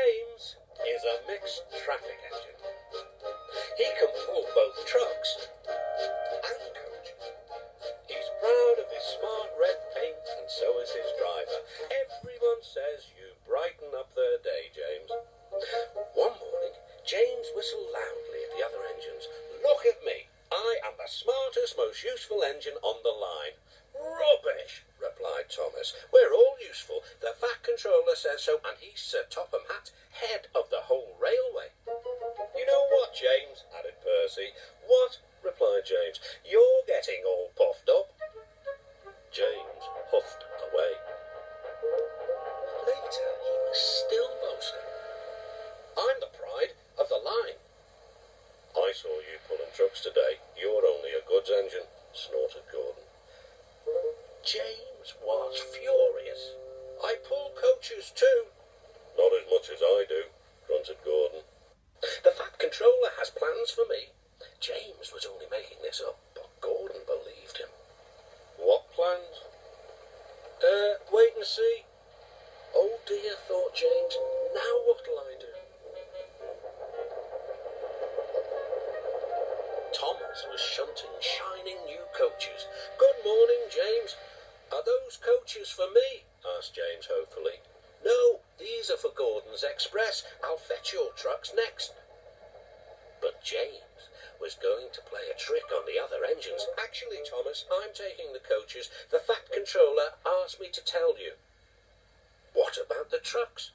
James is a mixed traffic engine. He can pull both trucks and coaches. He's proud of his smart red paint, and so is his driver. Everyone says you brighten up their day, James. One morning, James whistled loudly at the other engines. Look at me. I am the smartest, most useful engine on the line. Rubbish, replied Thomas. We're all useful. The Fat Controller says so, and he's Sir Topham Hatt, head of the whole railway. You know what, James, added Percy. What? Replied James. You're getting all puffed up. James huffed away. Later, he was still boasting. I'm the pride of the line. I saw you pulling trucks today. You're only a goods engine, snorted Gordon. James was furious. I pull coaches too. Not as much as I do, grunted Gordon. The Fat Controller has plans for me. James was only making this up, but Gordon believed him. What plans? Wait and see. Oh dear, thought James. Now what'll I do? Thomas was shunting shining new coaches. Good morning, James. Are those coaches for me? Asked James hopefully. No, these are for Gordon's Express. I'll fetch your trucks next. But James was going to play a trick on the other engines. Actually, Thomas, I'm taking the coaches. The Fat Controller asked me to tell you. What about the trucks?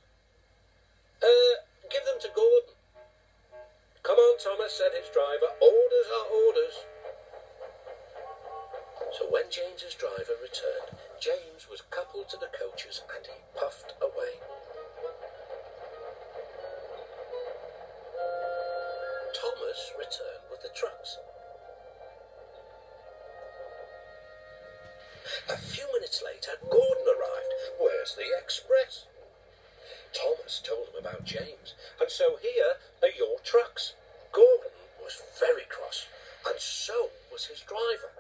Give them to Gordon. Come on, Thomas, said his driver. Orders are orders. So when James's driver returned, James was coupled to the coaches and he puffed away. Thomas returned with the trucks. A few minutes later, Gordon arrived. Where's the express? Thomas told him about James, and so here are your trucks. Gordon was very cross, and so was his driver.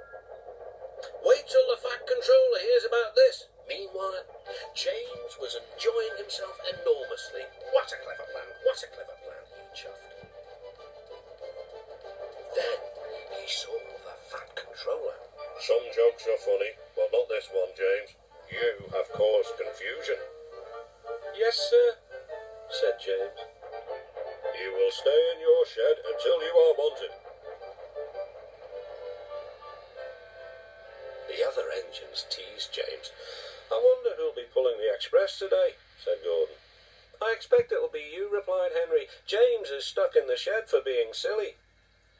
Wait till the Fat Controller hears about this. Meanwhile, James was enjoying himself enormously. What a clever plan, what a clever plan, he chuffed. Then he saw the Fat Controller. Some jokes are funny, but not this one, James. You have caused confusion. Yes, sir, said James. You will stay in your shed until you are wanted. The other engines teased James. I wonder who'll be pulling the express today, said Gordon. I expect it'll be you, replied Henry. James is stuck in the shed for being silly.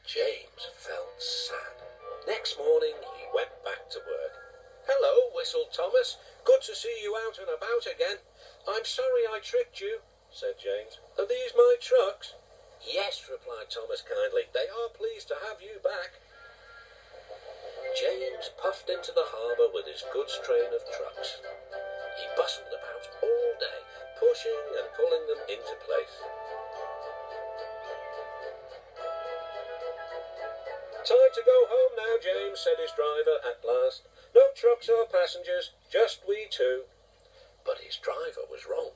James felt sad. Next morning he went back to work. Hello, whistled Thomas. Good to see you out and about again. I'm sorry I tricked you, said James. Are these my trucks? Yes, replied Thomas kindly. They are pleased to have you back. James puffed into the harbour with his goods train of trucks. He bustled about all day, pushing and pulling them into place. Time to go home now, James, said his driver at last. No trucks or passengers, just we two. But his driver was wrong.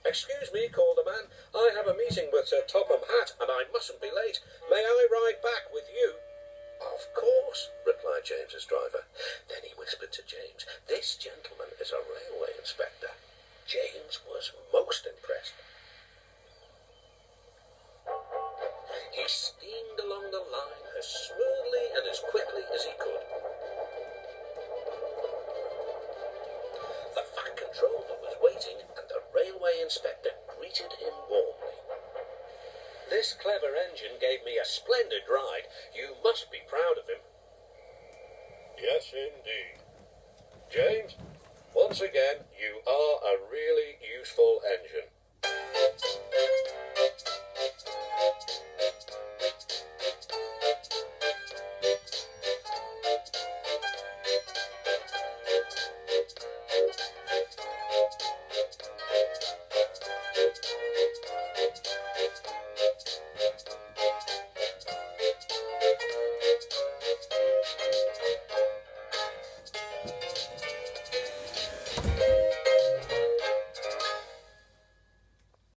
Excuse me, called the man. I have a meeting with Sir Topham Hatt, and I mustn't be late. May I ride back with you? Of course, replied James's driver. Then he whispered to James, this gentleman is a railway inspector. James was most impressed. He steamed along the line as smoothly and as quickly as he could. The Fat Controller was waiting, and the railway inspector greeted him warmly. This clever engine gave me a splendid ride. You must be proud of him. Yes, indeed. James, once again, you are a really useful engine.